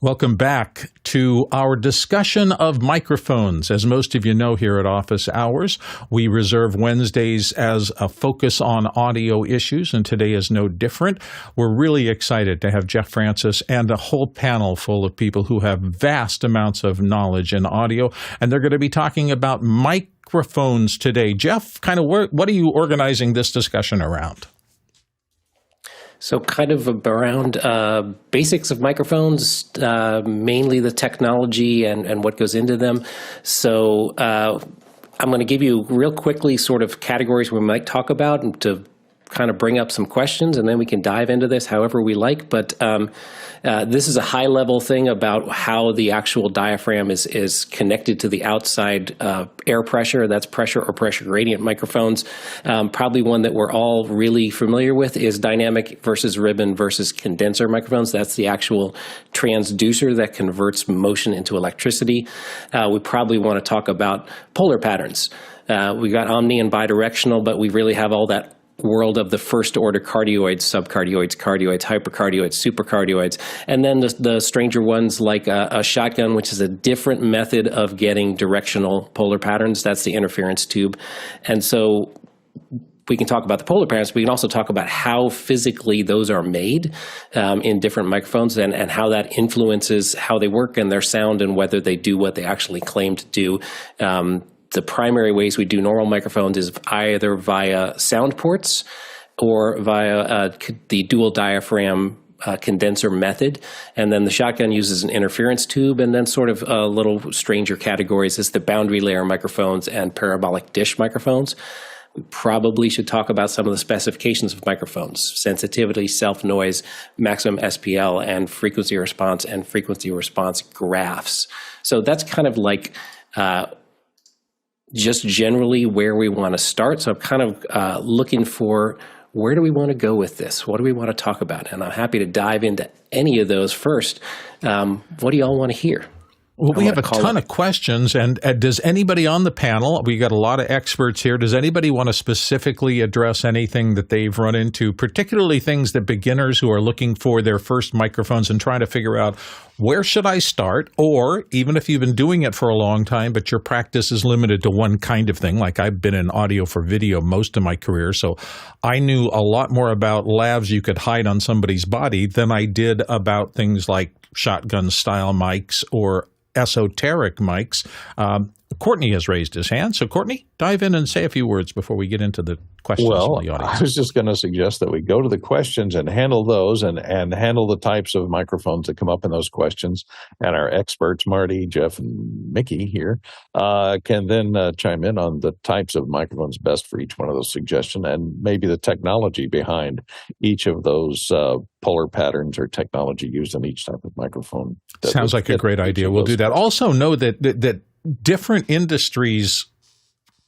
Welcome back to our discussion of microphones. As most of you know, here at Office Hours, we reserve Wednesdays as a focus on audio issues, and today is no different. We're really excited to have Jeff Francis and a whole panel full of people who have vast amounts of knowledge in audio, and they're going to be talking about microphones today. Jeff, what are you organizing this discussion around? So kind of around basics of microphones, mainly the technology and what goes into them. So I'm going to give you real quickly sort of categories we might talk about and to kind of bring up some questions, and then we can dive into this however we like. But this is a high-level thing about how the actual diaphragm is connected to the outside air pressure. That's pressure or pressure gradient microphones. Probably one that we're all really familiar with is dynamic versus ribbon versus condenser microphones. That's the actual transducer that converts motion into electricity. We probably want to talk about polar patterns. We got omni and bidirectional, but we really have all that world of the first order cardioids, subcardioids, cardioids, hypercardioids, supercardioids, and then the stranger ones like a shotgun, which is a different method of getting directional polar patterns. That's the interference tube. And so we can talk about the polar patterns, but we can also talk about how physically those are made in different microphones and how that influences how they work and their sound and whether they do what they actually claim to do. The primary ways we do normal microphones is either via sound ports or via the dual diaphragm condenser method. And then the shotgun uses an interference tube, and then sort of little stranger categories is the boundary layer microphones and parabolic dish microphones. We probably should talk about some of the specifications of microphones: sensitivity, self-noise, maximum SPL, and frequency response graphs. So that's kind of like just generally where we want to start. So I'm kind of looking for where do we want to go with this? What do we want to talk about? And I'm happy to dive into any of those first. What do you all want to hear? Well, we have a ton of questions, and does anybody on the panel, we got a lot of experts here, does anybody want to specifically address anything that they've run into, particularly things that beginners who are looking for their first microphones and trying to figure out where should I start? Or even if you've been doing it for a long time, but your practice is limited to one kind of thing, like I've been in audio for video most of my career, so I knew a lot more about lavs you could hide on somebody's body than I did about things like shotgun-style mics or esoteric mics. Courtney has raised his hand. So, Courtney, dive in and say a few words before we get into the questions from the audience. I was just going to suggest that we go to the questions and handle those and handle the types of microphones that come up in those questions. And our experts, Marty, Jeff, and Mickey here, can then chime in on the types of microphones best for each one of those suggestions and maybe the technology behind each of those polar patterns or technology used in each type of microphone. Sounds like a great idea. We'll do that. Also know that different industries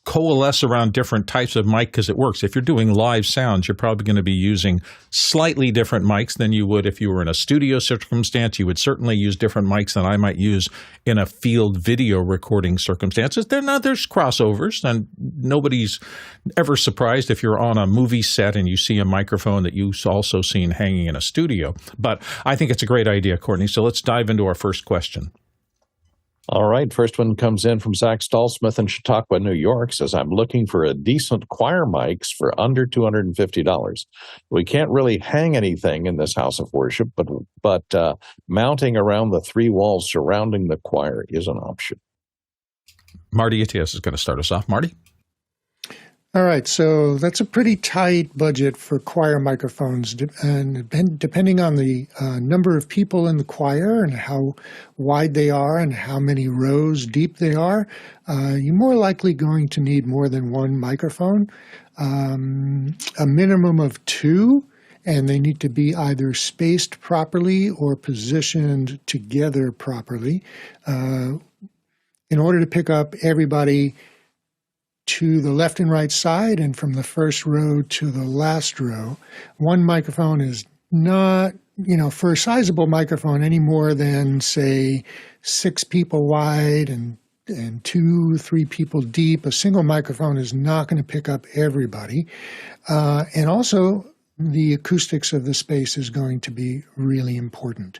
coalesce around different types of mic because it works. If you're doing live sounds, you're probably going to be using slightly different mics than you would if you were in a studio circumstance. You would certainly use different mics than I might use in a field video recording circumstances. There's crossovers, and nobody's ever surprised if you're on a movie set and you see a microphone that you've also seen hanging in a studio. But I think it's a great idea, Courtney. So let's dive into our first question. All right. First one comes in from Zach Stallsmith in Chautauqua, New York. Says, I'm looking for a decent choir mics for under $250. We can't really hang anything in this house of worship, but mounting around the three walls surrounding the choir is an option. Marty Atias is going to start us off. Marty? All right, so that's a pretty tight budget for choir microphones, and depending on the number of people in the choir and how wide they are and how many rows deep they are, you're more likely going to need more than one microphone, a minimum of two, and they need to be either spaced properly or positioned together properly in order to pick up everybody to the left and right side and from the first row to the last row. One microphone is not, for a sizable microphone any more than, say, 6 people wide and 2-3 people deep. A single microphone is not going to pick up everybody. And also, the acoustics of the space is going to be really important.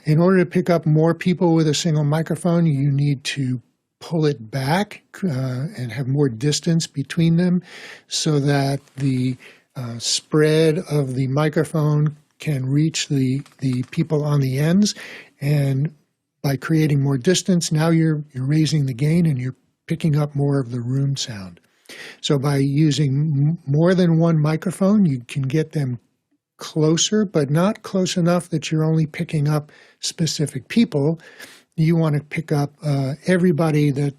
In order to pick up more people with a single microphone, you need to pull it back and have more distance between them so that the spread of the microphone can reach the people on the ends. And by creating more distance, now you're raising the gain and you're picking up more of the room sound. So by using more than one microphone, you can get them closer, but not close enough that you're only picking up specific people. You want to pick up everybody that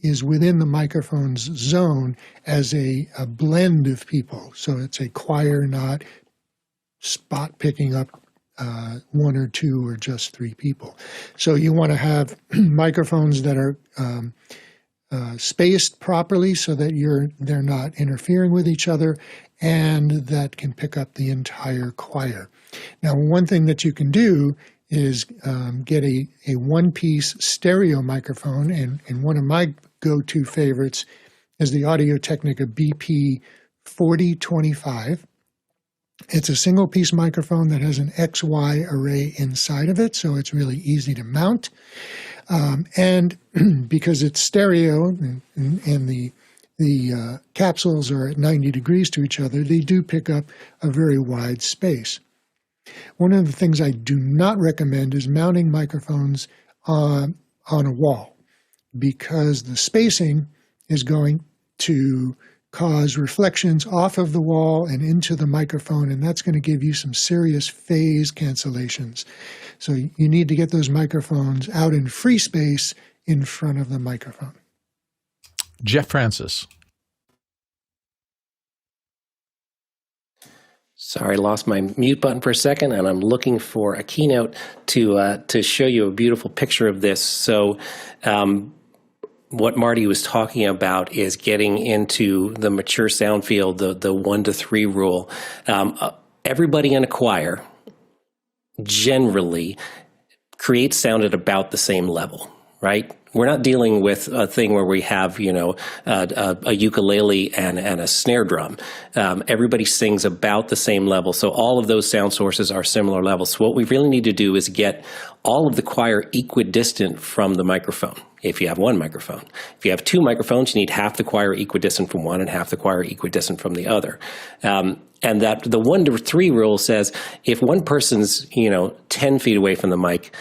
is within the microphone's zone as a blend of people. So it's a choir, not spot picking up one or two or just three people. So you want to have microphones that are spaced properly so that they're not interfering with each other, and that can pick up the entire choir. Now, one thing that you can do is get a one-piece stereo microphone, and one of my go-to favorites is the Audio-Technica BP 4025. It's a single-piece microphone that has an XY array inside of it, so it's really easy to mount. And because it's stereo and the capsules are at 90 degrees to each other, they do pick up a very wide space. One of the things I do not recommend is mounting microphones on a wall, because the spacing is going to cause reflections off of the wall and into the microphone, and that's going to give you some serious phase cancellations. So you need to get those microphones out in free space in front of the microphone. Jeff Francis. Sorry, I lost my mute button for a second, and I'm looking for a keynote to show you a beautiful picture of this. So what Marty was talking about is getting into the mature sound field, the 1 to 3 rule. Everybody in a choir generally creates sound at about the same level, right? We're not dealing with a thing where we have, a ukulele and a snare drum. Everybody sings about the same level, so all of those sound sources are similar levels. So what we really need to do is get all of the choir equidistant from the microphone, if you have one microphone. If you have two microphones, you need half the choir equidistant from one and half the choir equidistant from the other. And that the 1 to 3 rule says if one person's, 10 feet away from the mic,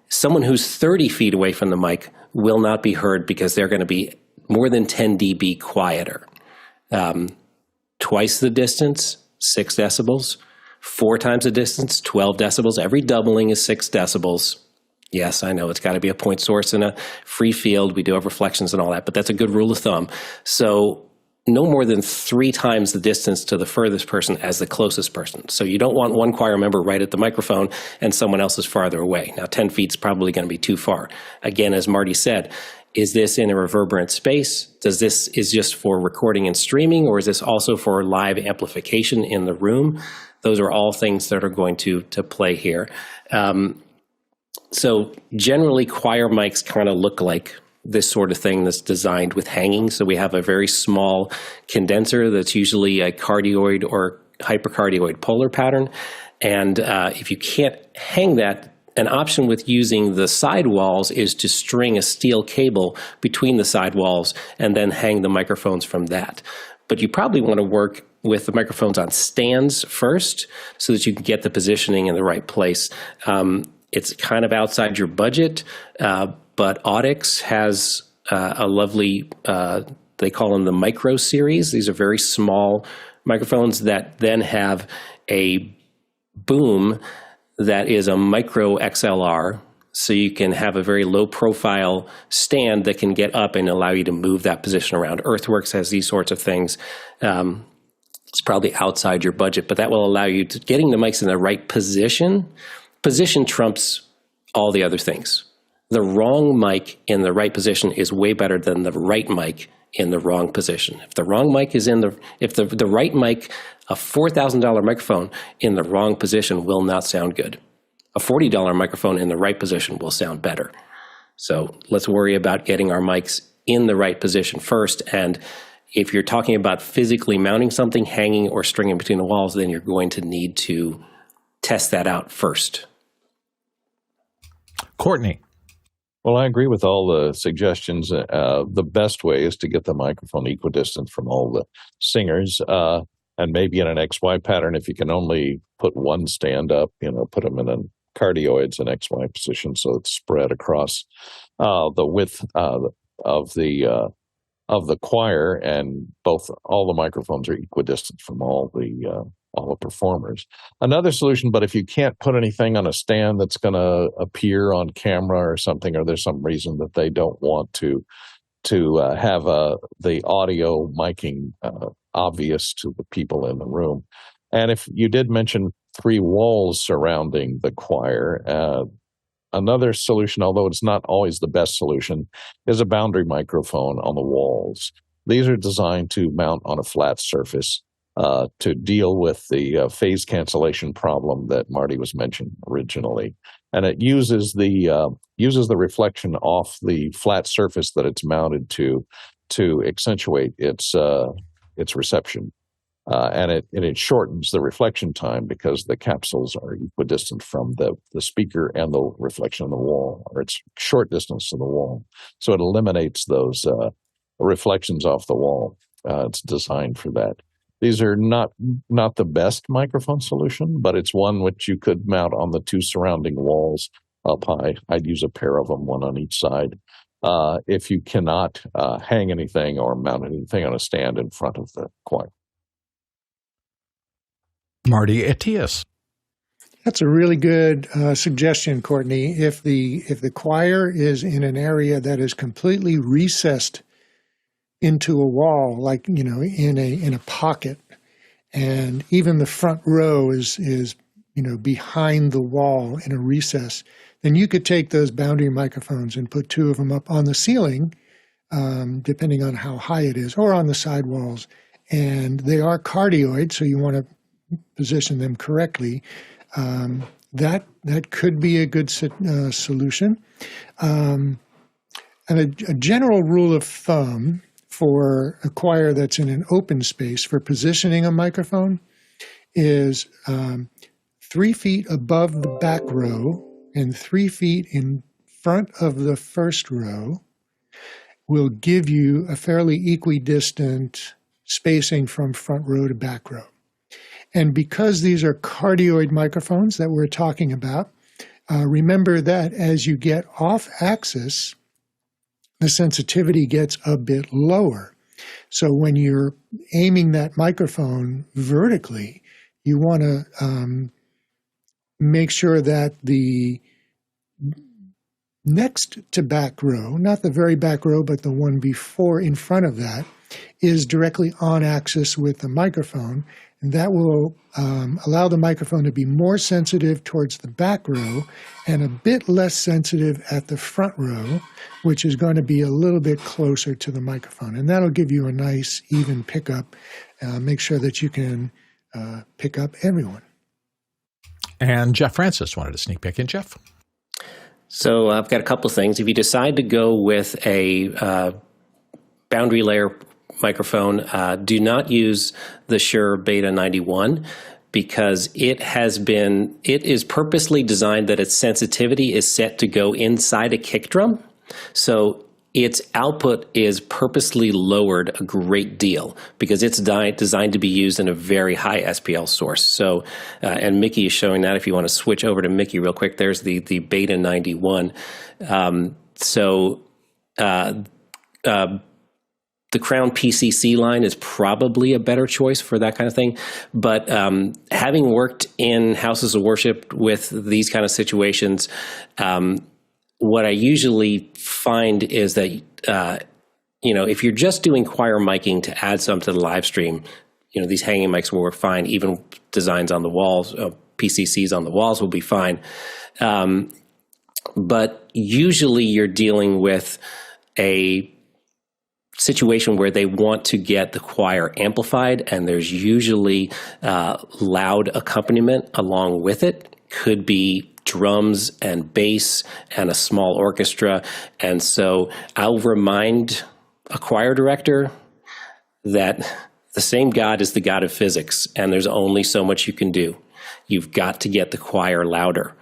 someone who's 30 feet away from the mic will not be heard because they're going to be more than 10 dB quieter. Twice the distance, 6 decibels. 4 times the distance, 12 decibels. Every doubling is 6 decibels. Yes, I know it's got to be a point source in a free field. We do have reflections and all that, but that's a good rule of thumb. So no more than 3 times the distance to the furthest person as the closest person. So you don't want one choir member right at the microphone and someone else is farther away. Now 10 feet is probably going to be too far. Again, as Marty said, is this in a reverberant space? Is just for recording and streaming, or is this also for live amplification in the room? Those are all things that are going to play here. So generally choir mics kind of look like this sort of thing that's designed with hanging. So we have a very small condenser that's usually a cardioid or hypercardioid polar pattern. And if you can't hang that, an option with using the sidewalls is to string a steel cable between the sidewalls and then hang the microphones from that. But you probably want to work with the microphones on stands first so that you can get the positioning in the right place. It's kind of outside your budget, but Audix has a lovely, they call them the micro series. These are very small microphones that then have a boom that is a micro XLR. So you can have a very low profile stand that can get up and allow you to move that position around. Earthworks has these sorts of things. It's probably outside your budget, but that will allow you to getting the mics in the right position. Position trumps all the other things. The wrong mic in the right position is way better than the right mic in the wrong position. If the wrong mic is if the right mic, a $4,000 microphone in the wrong position will not sound good. A $40 microphone in the right position will sound better. So let's worry about getting our mics in the right position first. And If you're talking about physically mounting something, hanging or stringing between the walls, then you're going to need to test that out first. Courtney. Well, I agree with all the suggestions. The best way is to get the microphone equidistant from all the singers, and maybe in an XY pattern. If you can only put one stand up, put them in a cardioids in XY position so it's spread across the width of the choir, and all the microphones are equidistant from all the performers. Another solution, but if you can't put anything on a stand that's going to appear on camera or something, or there's some reason that they don't want to have the audio miking obvious to the people in the room. And if you did mention 3 walls surrounding the choir, another solution, although it's not always the best solution, is a boundary microphone on the walls. These are designed to mount on a flat surface to deal with the phase cancellation problem that Marty was mentioning originally. And it uses the reflection off the flat surface that it's mounted to accentuate its reception. And it shortens the reflection time because the capsules are equidistant from the speaker and the reflection on the wall, or it's short distance to the wall. So it eliminates those reflections off the wall. It's designed for that. These are not the best microphone solution, but it's one which you could mount on the 2 surrounding walls up high. I'd use a pair of them, one on each side. If you cannot hang anything or mount anything on a stand in front of the choir. Marty Atias. That's a really good suggestion, Courtney. If the choir is in an area that is completely recessed into a wall, like in a pocket, and even the front row is behind the wall in a recess, then you could take those boundary microphones and put 2 of them up on the ceiling, depending on how high it is, or on the side walls. And they are cardioid, so you want to position them correctly. That could be a good solution. And a general rule of thumb for a choir that's in an open space for positioning a microphone is 3 feet above the back row and 3 feet in front of the first row will give you a fairly equidistant spacing from front row to back row. And because these are cardioid microphones that we're talking about, remember that as you get off axis, the sensitivity gets a bit lower. So when you're aiming that microphone vertically, you want to make sure that the next to back row, not the very back row, but the one before in front of that, is directly on axis with the microphone. And that will allow the microphone to be more sensitive towards the back row and a bit less sensitive at the front row, which is going to be a little bit closer to the microphone. And that'll give you a nice even pickup. Make sure that you can pick up everyone. And Jeff Francis wanted a sneak peek in. Jeff? So I've got a couple of things. If you decide to go with a boundary layer microphone, do not use the Shure Beta 91 because it is purposely designed that its sensitivity is set to go inside a kick drum. So its output is purposely lowered a great deal because it's designed to be used in a very high SPL source. So, and Mickey is showing that. If you want to switch over to Mickey real quick, there's the Beta 91. The Crown PCC line is probably a better choice for that kind of thing. But having worked in houses of worship with these kind of situations, what I usually find is that, if you're just doing choir miking to add some to the live stream, these hanging mics will work fine. Even designs on the walls, PCCs on the walls will be fine. But usually you're dealing with a situation where they want to get the choir amplified, and there's usually loud accompaniment along with it. Could be drums and bass and a small orchestra. And so I'll remind a choir director that the same God is the God of physics, and there's only so much you can do. You've got to get the choir louder.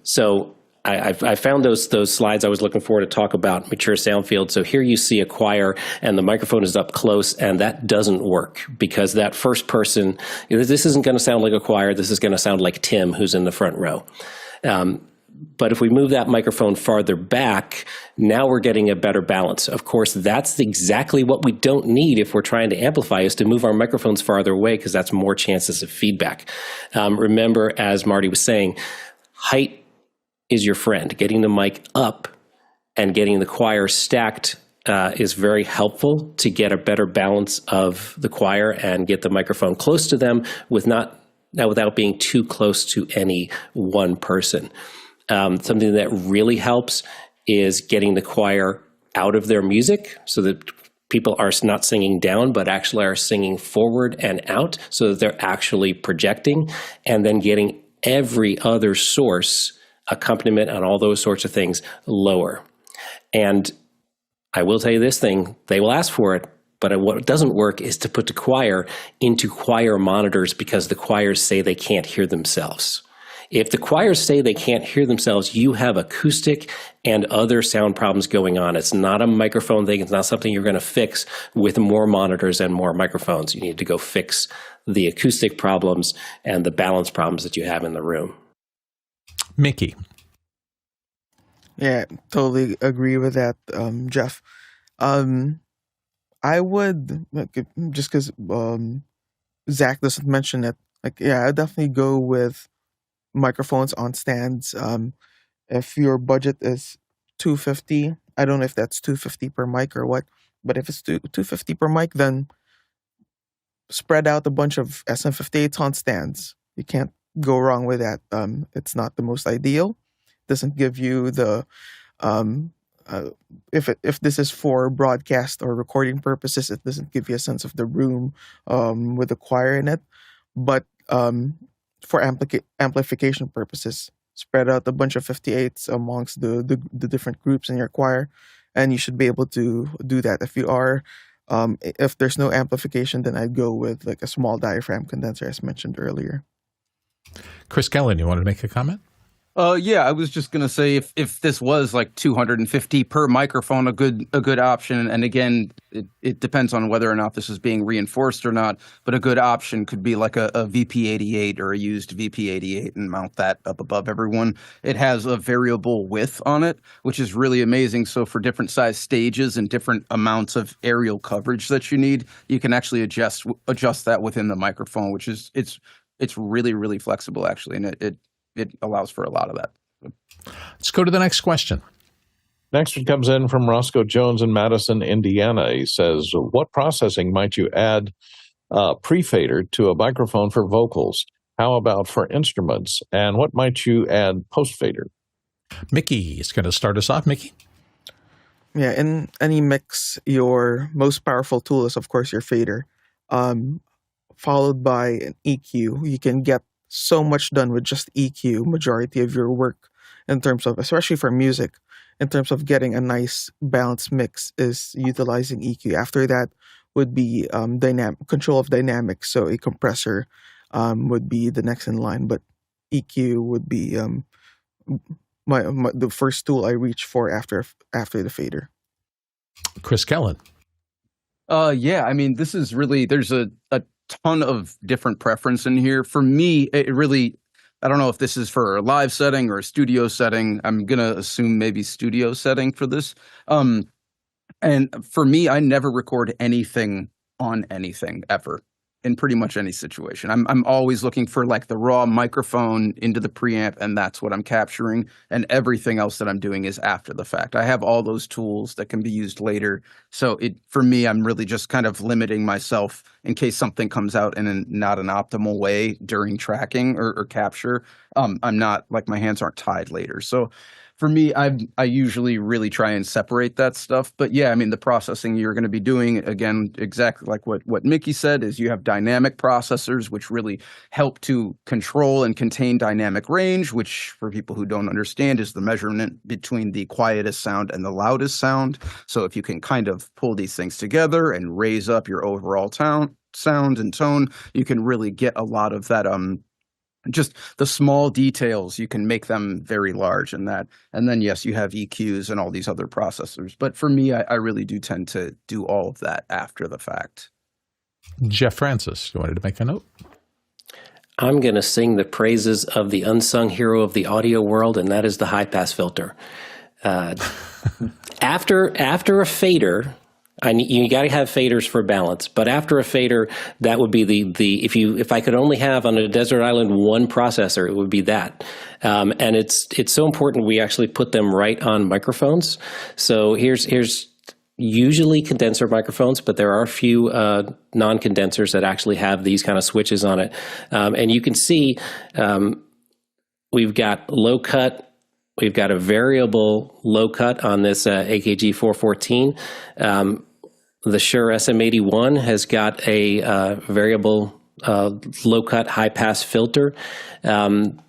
So I found those slides I was looking for to talk about mature sound field. So here you see a choir and the microphone is up close, and that doesn't work because that first person, this isn't going to sound like a choir. This is going to sound like Tim, who's in the front row. But if we move that microphone farther back, now we're getting a better balance. Of course, that's exactly what we don't need if we're trying to amplify, is to move our microphones farther away, because that's more chances of feedback. Remember, as Marty was saying, height is your friend. Getting the mic up and getting the choir stacked is very helpful to get a better balance of the choir and get the microphone close to them without being too close to any one person. Something that really helps is getting the choir out of their music so that people are not singing down, but actually are singing forward and out so that they're actually projecting, and then getting every other source, accompaniment and all those sorts of things, lower. And I will tell you this thing, they will ask for it, but what doesn't work is to put the choir into choir monitors because the choirs say they can't hear themselves. If the choirs say they can't hear themselves, you have acoustic and other sound problems going on. It's not a microphone thing. It's not something you're going to fix with more monitors and more microphones. You need to go fix the acoustic problems and the balance problems that you have in the room. Mickey. Yeah, totally agree with that, Jeff. I would, just because Zach doesn't mention it, I'd definitely go with microphones on stands. If your budget is $250, I don't know if that's $250 per mic or what, but if it's $250 per mic, then spread out a bunch of SM58s on stands. You can't go wrong with that. It's not the most ideal. Doesn't give you the if this is for broadcast or recording purposes, it doesn't give you a sense of the room with the choir in it. But for amplification purposes, spread out a bunch of 58s amongst the different groups in your choir, and you should be able to do that. If there's no amplification, then I'd go with like a small diaphragm condenser, as mentioned earlier. Chris Kellen, you wanted to make a comment? Yeah, I was just gonna say if this was like $250 per microphone, a good option, and again, it depends on whether or not this is being reinforced or not. But a good option could be like a VP88 or a used VP88 and mount that up above everyone. It has a variable width on it, which is really amazing. So for different size stages and different amounts of aerial coverage that you need, you can actually adjust that within the microphone, which is it's really, really flexible actually, and it allows for a lot of that. Let's go to the next question. Next one comes in from Roscoe Jones in Madison, Indiana. He says, what processing might you add pre-fader to a microphone for vocals? How about for instruments? And what might you add post-fader? Mickey is going to start us off. Mickey? Yeah, in any mix, your most powerful tool is, of course, your fader, followed by an EQ. You can get so much done with just EQ, majority of your work, in terms of, especially for music, in terms of getting a nice balanced mix, is utilizing EQ. After that would be control of dynamics. So a compressor would be the next in line, but EQ would be the first tool I reach for after the fader. Chris Kellen. Yeah, I mean, this is really, there's a ton of different preference in here. For me, it really, I don't know if this is for a live setting or a studio setting. I'm going to assume maybe studio setting for this. And for me, I never record anything on anything ever in pretty much any situation. I'm always looking for like the raw microphone into the preamp, and that's what I'm capturing. And everything else that I'm doing is after the fact. I have all those tools that can be used later. So for me, I'm really just kind of limiting myself in case something comes out in not an optimal way during tracking or capture. I'm not, like, my hands aren't tied later. So for me, I usually really try and separate that stuff. But yeah, I mean, the processing you're going to be doing, again, exactly like what Mickey said, is you have dynamic processors, which really help to control and contain dynamic range, which for people who don't understand is the measurement between the quietest sound and the loudest sound. So if you can kind of pull these things together and raise up your overall sound and tone, you can really get a lot of that just the small details, you can make them very large in that. And then, yes, you have EQs and all these other processors. But for me, I really do tend to do all of that after the fact. Jeff Francis, you wanted to make a note? I'm going to sing the praises of the unsung hero of the audio world, and that is the high-pass filter. After a fader, you got to have faders for balance, but after a fader, that would be the if I could only have on a desert island one processor, it would be that. And it's so important we actually put them right on microphones. So here's usually condenser microphones, but there are a few non-condensers that actually have these kind of switches on it. And you can see we've got low cut. We've got a variable low cut on this AKG 414. The Shure SM81 has got a variable low cut high pass filter. Doing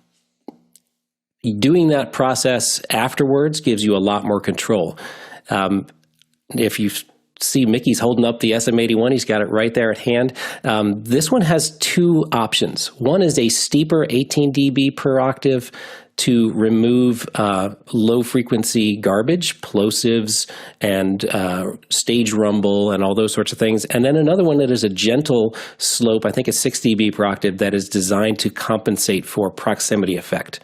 that process afterwards gives you a lot more control. If you see Mickey's holding up the SM81, he's got it right there at hand. This one has two options. One is a steeper 18 dB per octave to remove low-frequency garbage, plosives, and stage rumble, and all those sorts of things. And then another one that is a gentle slope, I think it's 6 dB per octave, that is designed to compensate for proximity effect.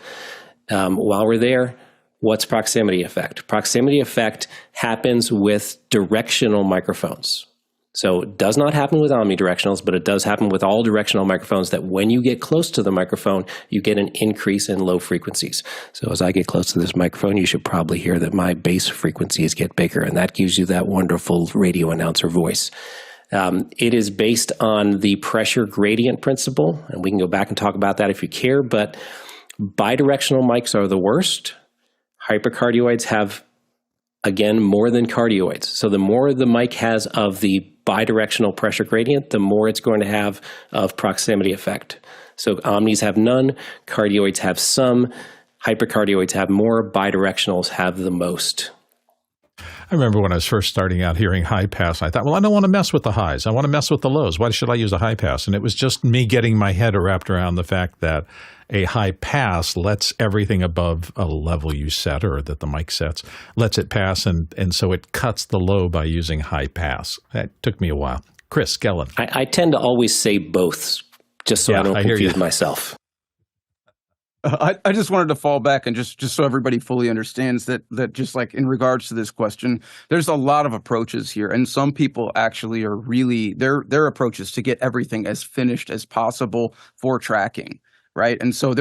While we're there, what's proximity effect? Proximity effect happens with directional microphones. So it does not happen with omnidirectionals, but it does happen with all directional microphones, that when you get close to the microphone, you get an increase in low frequencies. So as I get close to this microphone, you should probably hear that my bass frequencies get bigger, and that gives you that wonderful radio announcer voice. It is based on the pressure gradient principle, and we can go back and talk about that if you care, but bidirectional mics are the worst. Hypercardioids have, again, more than cardioids. So the more the mic has of the bidirectional pressure gradient, the more it's going to have of proximity effect. So omnis have none, cardioids have some, hypercardioids have more, bidirectionals have the most. I remember when I was first starting out hearing high pass, I thought, well, I don't want to mess with the highs. I want to mess with the lows. Why should I use a high pass? And it was just me getting my head wrapped around the fact that a high pass lets everything above a level you set, or that the mic sets, lets it pass, and so it cuts the low by using high pass. That took me a while. Chris Skellen. I tend to always say both, just so I don't confuse myself. I just wanted to fall back and just so everybody fully understands that just like in regards to this question, there's a lot of approaches here, and some people actually are really their approach is to get everything as finished as possible for tracking, right? And so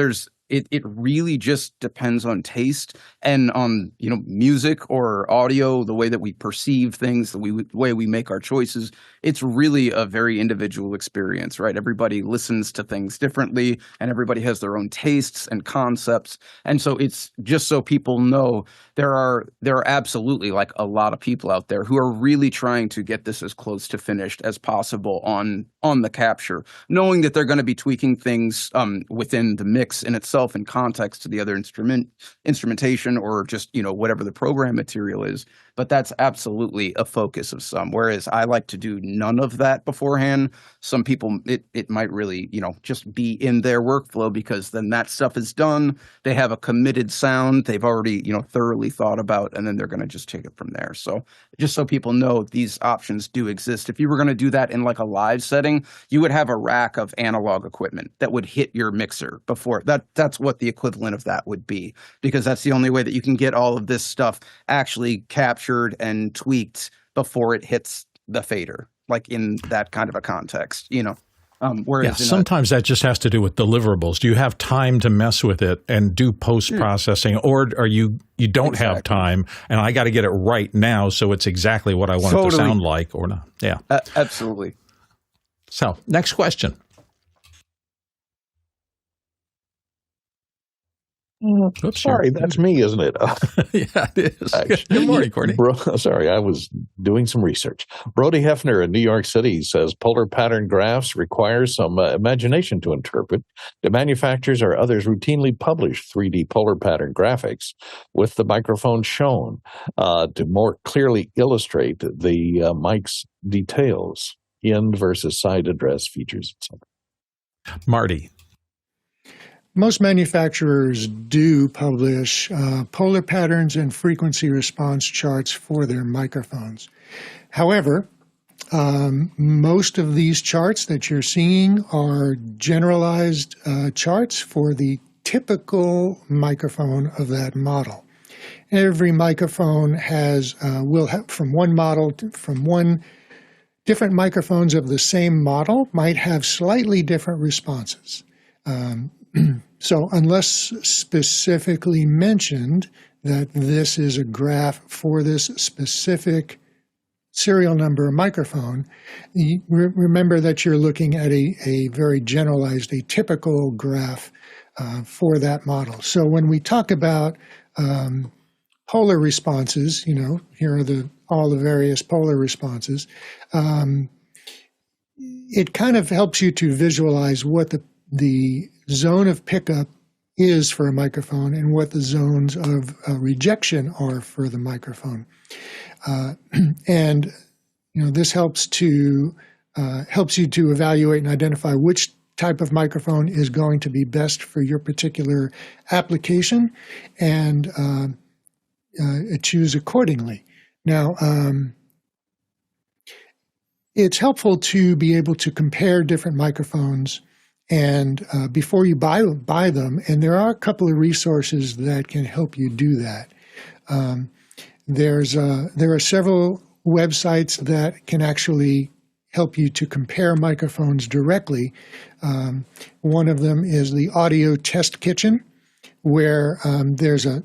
it really just depends on taste and on, music or audio, the way that we perceive things, the way we make our choices. It's really a very individual experience, right? Everybody listens to things differently, and everybody has their own tastes and concepts. And so it's just so people know, there are absolutely like a lot of people out there who are really trying to get this as close to finished as possible on the capture, knowing that they're going to be tweaking things within the mix in itself in context to the other instrumentation, or just whatever the program material is. But that's absolutely a focus of some. Whereas I like to do none of that beforehand. Some people, it might really, just be in their workflow, because then that stuff is done. They have a committed sound they've already, thoroughly thought about, and then they're going to just take it from there. So just so people know, these options do exist. If you were going to do that in like a live setting, you would have a rack of analog equipment that would hit your mixer before. That's what the equivalent of that would be, because that's the only way that you can get all of this stuff actually captured and tweaked before it hits the fader, like in that kind of a context, Whereas sometimes that just has to do with deliverables. Do you have time to mess with it and do post-processing, or are you don't have time and I got to get it right now so it's exactly what I want it to sound like, or not? Yeah, absolutely. So next question. Oops, Sorry, that's me, isn't it? yeah, it is. Actually, Good morning, Courtney. Sorry, I was doing some research. Brody Hefner in New York City says polar pattern graphs require some imagination to interpret. The manufacturers or others routinely publish 3D polar pattern graphics with the microphone shown to more clearly illustrate the mic's details, end versus side address features, etc. Marty. Most manufacturers do publish polar patterns and frequency response charts for their microphones. However, most of these charts that you're seeing are generalized charts for the typical microphone of that model. Every microphone will have from one different microphones of the same model might have slightly different responses. So unless specifically mentioned that this is a graph for this specific serial number microphone, remember that you're looking at a very generalized, a typical graph for that model. So when we talk about polar responses, here are all the various polar responses, it kind of helps you to visualize what the zone of pickup is for a microphone and what the zones of rejection are for the microphone. And this helps you to evaluate and identify which type of microphone is going to be best for your particular application and choose accordingly. Now, it's helpful to be able to compare different microphones and before you buy them, and there are a couple of resources that can help you do that. There are several websites that can actually help you to compare microphones directly. One of them is the Audio Test Kitchen, where there's a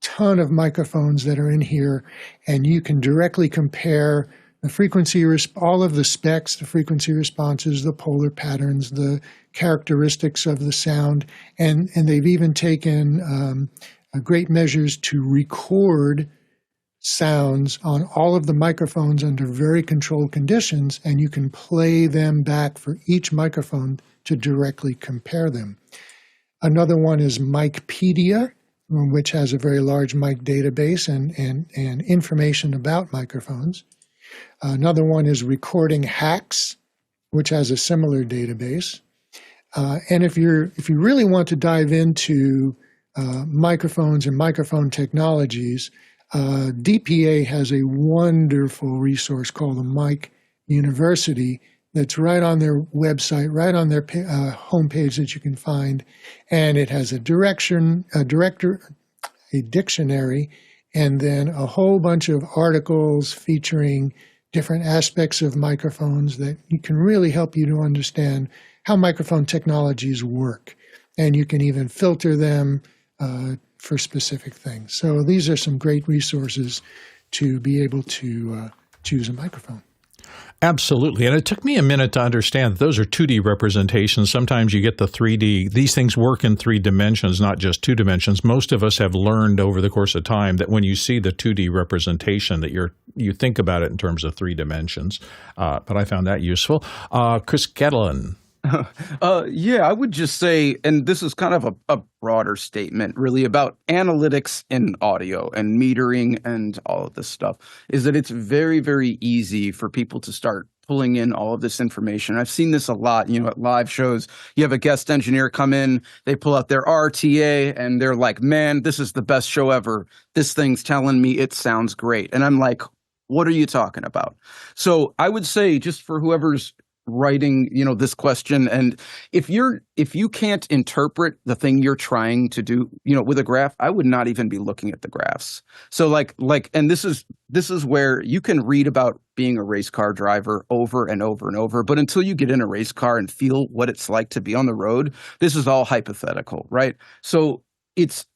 ton of microphones that are in here, and you can directly compare the frequency, all of the specs, the frequency responses, the polar patterns, the characteristics of the sound, and they've even taken great measures to record sounds on all of the microphones under very controlled conditions, and you can play them back for each microphone to directly compare them. Another one is Micpedia, which has a very large mic database and information about microphones. Another one is Recording Hacks, which has a similar database. And if you really want to dive into microphones and microphone technologies, DPA has a wonderful resource called the Mic University that's right on their website, right on their homepage that you can find, and it has a dictionary, and then a whole bunch of articles featuring different aspects of microphones that can really help you to understand how microphone technologies work. And you can even filter them for specific things. So these are some great resources to be able to choose a microphone. Absolutely. And it took me a minute to understand that those are 2D representations. Sometimes you get the 3D. These things work in 3 dimensions, not just 2 dimensions. Most of us have learned over the course of time that when you see the 2D representation that you think about it in terms of 3 dimensions. But I found that useful. Chris Gettlein. Yeah, I would just say, and this is kind of a broader statement really about analytics in audio and metering and all of this stuff, is that it's very, very easy for people to start pulling in all of this information. I've seen this a lot, at live shows. You have a guest engineer come in, they pull out their RTA, and they're like, man, this is the best show ever. This thing's telling me it sounds great. And I'm like, what are you talking about? So I would say, just for whoever's writing, this question, and if you can't interpret the thing you're trying to do, with a graph, I would not even be looking at the graphs. So like, and this is where you can read about being a race car driver over and over and over, but until you get in a race car and feel what it's like to be on the road, this is all hypothetical, right? So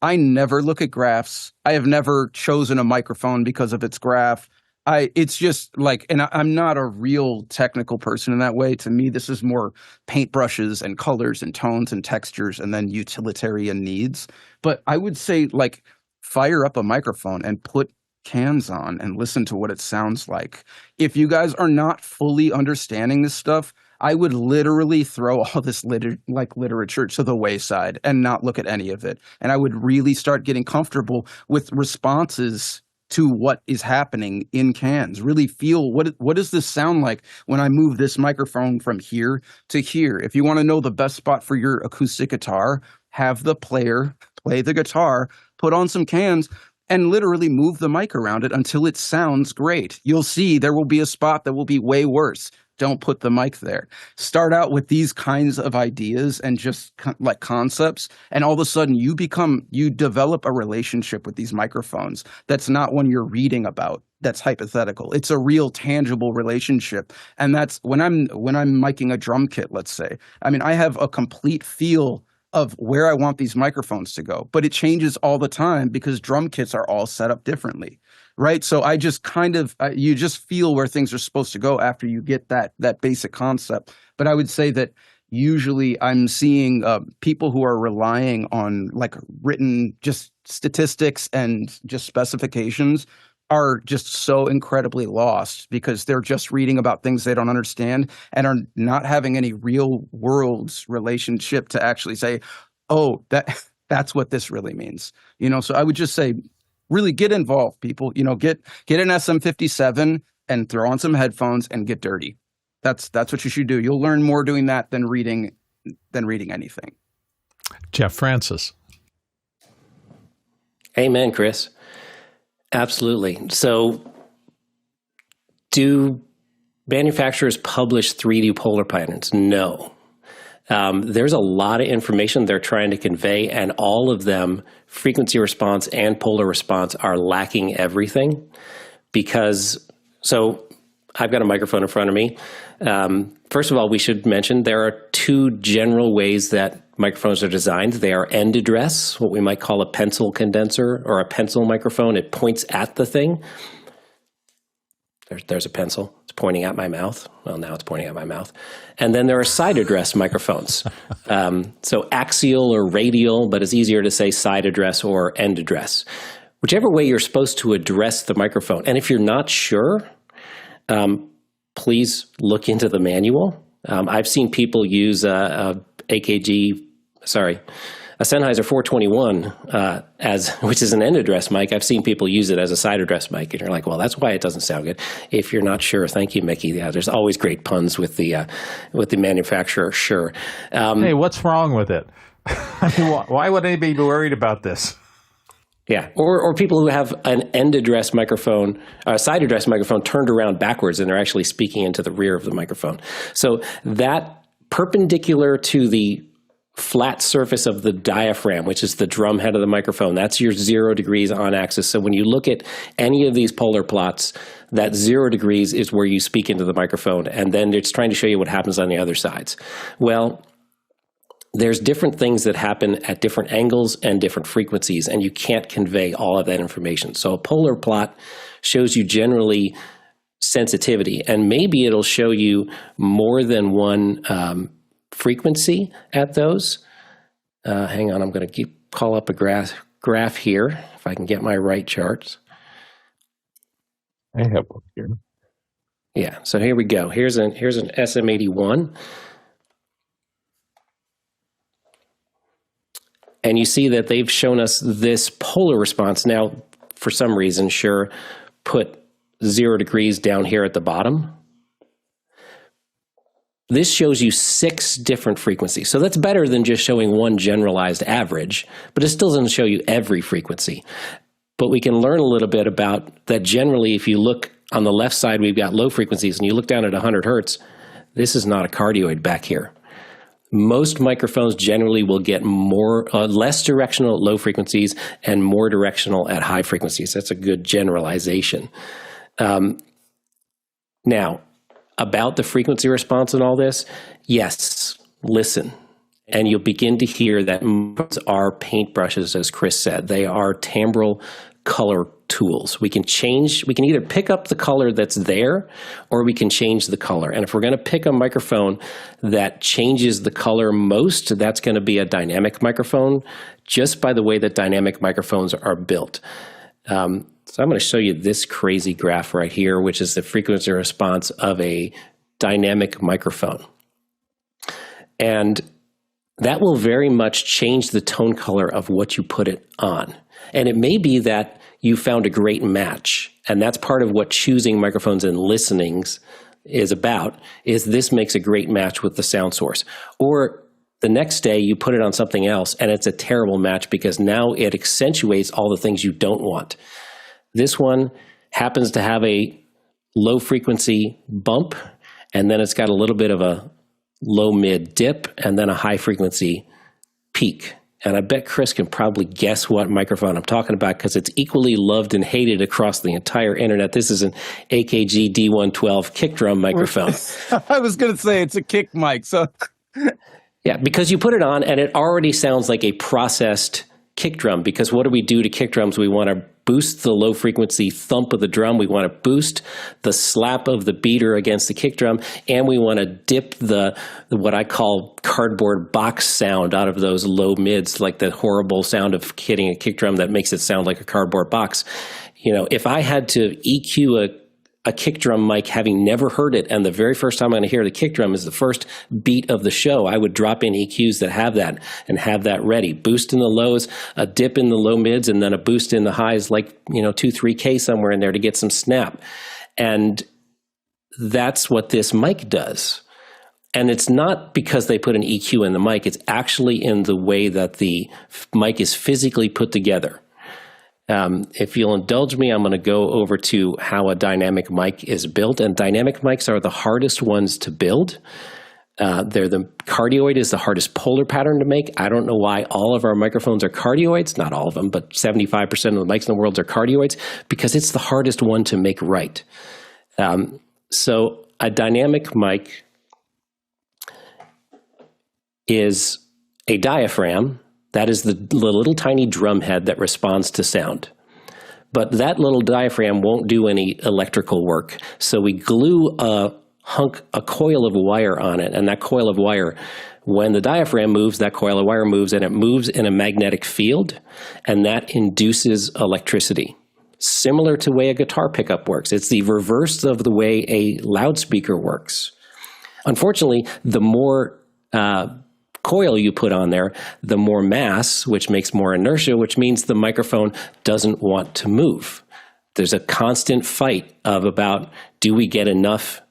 I never look at graphs. I have never chosen a microphone because of its graph. It's just like, and I'm not a real technical person in that way. To me, this is more paintbrushes and colors and tones and textures and then utilitarian needs. But I would say, like, fire up a microphone and put cans on and listen to what it sounds like. If you guys are not fully understanding this stuff, I would literally throw all this literature to the wayside and not look at any of it. And I would really start getting comfortable with responses to what is happening in cans. Really feel what does this sound like when I move this microphone from here to here? If you want to know the best spot for your acoustic guitar, have the player play the guitar, put on some cans, and literally move the mic around it until it sounds great. You'll see there will be a spot that will be way worse. Don't put the mic there. Start out with these kinds of ideas and just like concepts, and all of a sudden you develop a relationship with these microphones. That's not one you're reading about. That's hypothetical. It's a real tangible relationship. And that's when I'm miking a drum kit, let's say. I mean, I have a complete feel of where I want these microphones to go, but it changes all the time because drum kits are all set up differently. Right. So I just you just feel where things are supposed to go after you get that basic concept. But I would say that usually I'm seeing people who are relying on like written just statistics and just specifications are just so incredibly lost because they're just reading about things they don't understand and are not having any real world relationship to actually say, oh, that's what this really means. So I would just say, really get involved, people. Get an SM57 and throw on some headphones and get dirty. That's what you should do. You'll learn more doing that than reading anything. Jeff Francis. Amen, Chris. Absolutely. So, do manufacturers publish 3D polar patterns? No. There's a lot of information they're trying to convey, and all of them, frequency response and polar response, are lacking everything so I've got a microphone in front of me. First of all, we should mention there are two general ways that microphones are designed. They are end address, what we might call a pencil condenser or a pencil microphone. It points at the thing. There's a pencil. It's pointing at my mouth. Well, now it's pointing at my mouth. And then there are side address microphones. So axial or radial, but it's easier to say side address or end address. Whichever way you're supposed to address the microphone. And if you're not sure, please look into the manual. I've seen people use a Sennheiser 421 which is an end address mic. I've seen people use it as a side address mic, and you're like, well, that's why it doesn't sound good. If you're not sure, thank you, Mickey. Yeah, there's always great puns with the manufacturer. Sure. Hey, what's wrong with it? I mean, why would anybody be worried about this? Yeah, or people who have an end address microphone, a side address microphone turned around backwards, and they're actually speaking into the rear of the microphone. So that perpendicular to the flat surface of the diaphragm, which is the drum head of the microphone, that's your 0 degrees on axis. So when you look at any of these polar plots, that 0 degrees is where you speak into the microphone, and then it's trying to show you what happens on the other sides. Well, there's different things that happen at different angles and different frequencies, and you can't convey all of that information. So a polar plot shows you generally sensitivity, and maybe it'll show you more than one frequency at those. Hang on, I'm going to call up a graph here, if I can get my right charts. I have one here. Yeah, so here we go. Here's an SM81. And you see that they've shown us this polar response. Now, for some reason, sure, put 0 degrees down here at the bottom. This shows you 6 different frequencies. So that's better than just showing one generalized average, but it still doesn't show you every frequency. But we can learn a little bit about that. Generally, if you look on the left side, we've got low frequencies, and you look down at 100 hertz, this is not a cardioid back here. Most microphones generally will get less directional at low frequencies and more directional at high frequencies. That's a good generalization. Now, about the frequency response and all this, yes, listen. And you'll begin to hear that microphones are paintbrushes, as Chris said. They are timbral color tools. We can either pick up the color that's there, or we can change the color. And if we're going to pick a microphone that changes the color most, that's going to be a dynamic microphone, just by the way that dynamic microphones are built. So I'm going to show you this crazy graph right here, which is the frequency response of a dynamic microphone. And that will very much change the tone color of what you put it on. And it may be that you found a great match, and that's part of what choosing microphones and listenings is about, is this makes a great match with the sound source. Or the next day you put it on something else and it's a terrible match because now it accentuates all the things you don't want. This one happens to have a low frequency bump, and then it's got a little bit of a low mid dip, and then a high frequency peak. And I bet Chris can probably guess what microphone I'm talking about, because it's equally loved and hated across the entire internet. This is an AKG D112 kick drum microphone. I was going to say it's a kick mic. So yeah, because you put it on and it already sounds like a processed kick drum, because what do we do to kick drums? We want to boost the low frequency thump of the drum. We want to boost the slap of the beater against the kick drum, and we want to dip the what I call cardboard box sound out of those low mids, like the horrible sound of hitting a kick drum that makes it sound like a cardboard box. You know, if I had to EQ a kick drum mic, having never heard it, and the very first time I'm going to hear the kick drum is the first beat of the show, I would drop in EQs that have that and have that ready. Boost in the lows, a dip in the low mids, and then a boost in the highs, like, 2-3K somewhere in there to get some snap. And that's what this mic does. And it's not because they put an EQ in the mic, it's actually in the way that the mic is physically put together. If you'll indulge me, I'm going to go over to how a dynamic mic is built. And dynamic mics are the hardest ones to build. The cardioid is the hardest polar pattern to make. I don't know why all of our microphones are cardioids. Not all of them, but 75% of the mics in the world are cardioids, because it's the hardest one to make right. So a dynamic mic is a diaphragm. That is the little tiny drum head that responds to sound. But that little diaphragm won't do any electrical work. So we glue a coil of wire on it, and that coil of wire, when the diaphragm moves, that coil of wire moves, and it moves in a magnetic field, and that induces electricity. Similar to the way a guitar pickup works. It's the reverse of the way a loudspeaker works. Unfortunately, the more coil you put on there, the more mass, which makes more inertia, which means the microphone doesn't want to move. There's a constant fight of about, do we get enough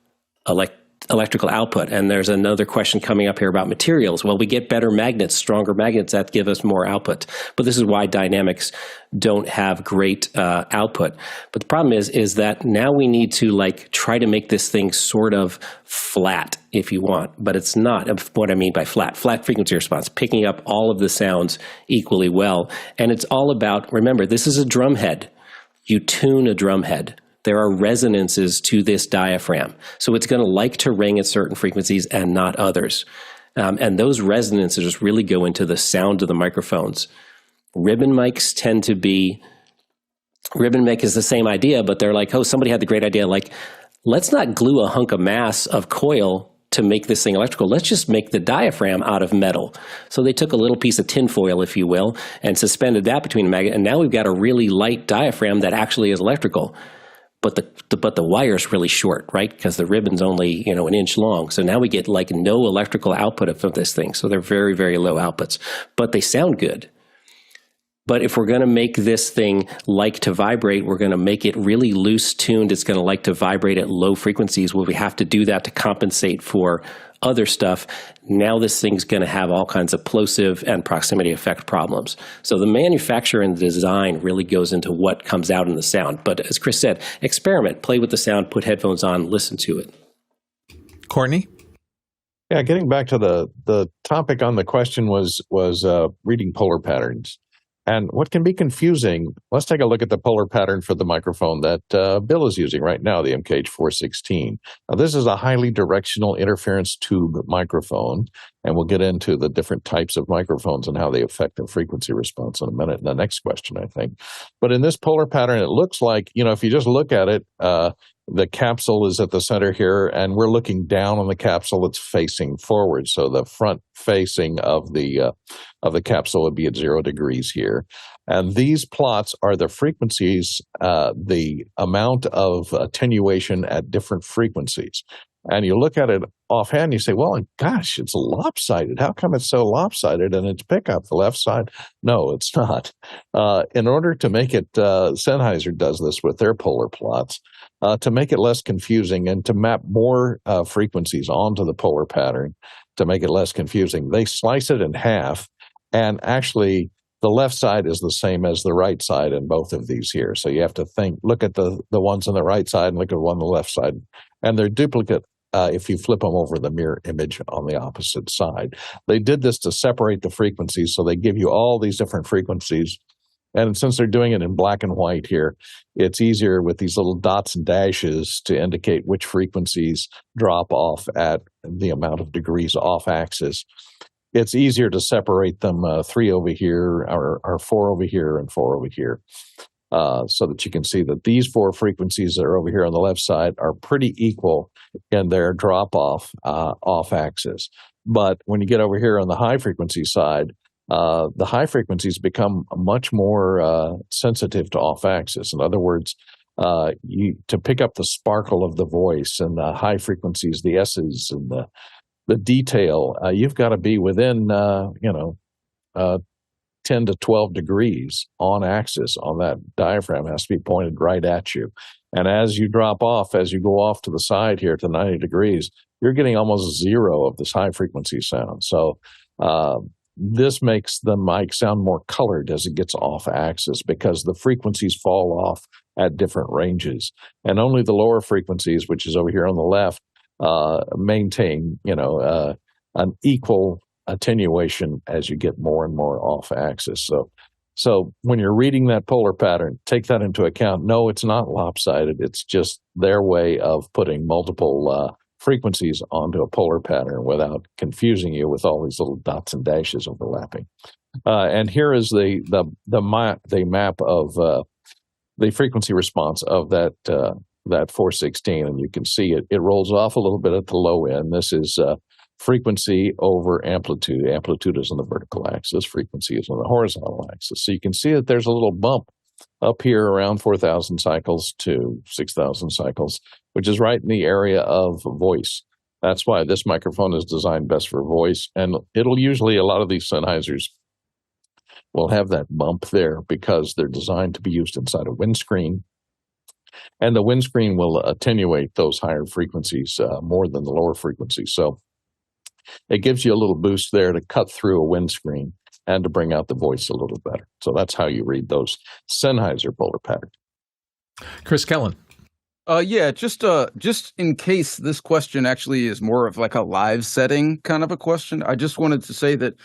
electrical output? And there's another question coming up here about materials. Well, we get better magnets, stronger magnets that give us more output. But this is why dynamics don't have great output. But the problem is that now we need to try to make this thing sort of flat, if you want, but it's not. What I mean by flat frequency response, picking up all of the sounds equally well. And it's all about, remember, this is a drum head. You tune a drum head. There are resonances to this diaphragm. So it's going to like to ring at certain frequencies and not others. And those resonances really go into the sound of the microphones. Ribbon mics tend to be, ribbon mic is the same idea, but they're like, oh, somebody had the great idea, let's not glue a hunk of mass of coil to make this thing electrical. Let's just make the diaphragm out of metal. So they took a little piece of tinfoil, if you will, and suspended that between the magnet, and now we've got a really light diaphragm that actually is electrical. But the wire's really short, right? Because the ribbon's only, an inch long. So now we get no electrical output from this thing. So they're very, very low outputs, but they sound good. But if we're going to make this thing like to vibrate, we're going to make it really loose tuned. It's going to like to vibrate at low frequencies. Well, we have to do that to compensate for other stuff. Now this thing's going to have all kinds of plosive and proximity effect problems. So the manufacture and the design really goes into what comes out in the sound. But as Chris said, experiment, play with the sound, put headphones on, listen to it. Courtney? Yeah, getting back to the topic on the question was reading polar patterns. And what can be confusing, let's take a look at the polar pattern for the microphone that Bill is using right now, the MKH416. Now, this is a highly directional interference tube microphone, And we'll get into the different types of microphones and how they affect their frequency response in a minute in the next question, I think. But in this polar pattern, it looks like, if you just look at it, the capsule is at the center here, and we're looking down on the capsule. It's facing forward. So the front facing of the capsule would be at 0 degrees here. And these plots are the frequencies, the amount of attenuation at different frequencies. And you look at it offhand, you say, well, gosh, it's lopsided. How come it's so lopsided in its pickup, the left side? No, it's not. In order to make it, Sennheiser does this with their polar plots, to make it less confusing and to map more frequencies onto the polar pattern to make it less confusing. They slice it in half, and actually the left side is the same as the right side in both of these here. So you have to look at the ones on the right side and look at the one on the left side. And they're duplicate if you flip them over the mirror image on the opposite side. They did this to separate the frequencies, so they give you all these different frequencies. And since they're doing it in black and white here, it's easier with these little dots and dashes to indicate which frequencies drop off at the amount of degrees off axis. It's easier to separate them 3 over here, or 4 over here, and 4 over here. So that you can see that these 4 frequencies that are over here on the left side are pretty equal in their drop-off off axis. But when you get over here on the high frequency side, the high frequencies become much more sensitive to off axis. In other words, to pick up the sparkle of the voice and the high frequencies, the S's and the detail, you've got to be within 10 to 12 degrees on axis on that diaphragm. It has to be pointed right at you. And as you drop off, as you go off to the side here to 90 degrees, you're getting almost 0 of this high frequency sound. So this makes the mic sound more colored as it gets off axis because the frequencies fall off at different ranges. And only the lower frequencies, which is over here on the left, maintain, an equal attenuation as you get more and more off axis. So when you're reading that polar pattern, take that into account. No, it's not lopsided. It's just their way of putting multiple frequencies onto a polar pattern without confusing you with all these little dots and dashes overlapping. And here is the map of the frequency response of that 416, and you can see it rolls off a little bit at the low end. This is frequency over amplitude. Amplitude is on the vertical axis. Frequency is on the horizontal axis. So you can see that there's a little bump up here around 4,000 cycles to 6,000 cycles, which is right in the area of voice. That's why this microphone is designed best for voice. And it'll usually, a lot of these Sennheisers will have that bump there because they're designed to be used inside a windscreen. And the windscreen will attenuate those higher frequencies more than the lower frequencies. So it gives you a little boost there to cut through a windscreen and to bring out the voice a little better. So that's how you read those Sennheiser polar patterns. Chris Kellen. Just in case this question actually is more of like a live setting kind of a question, I just wanted to say that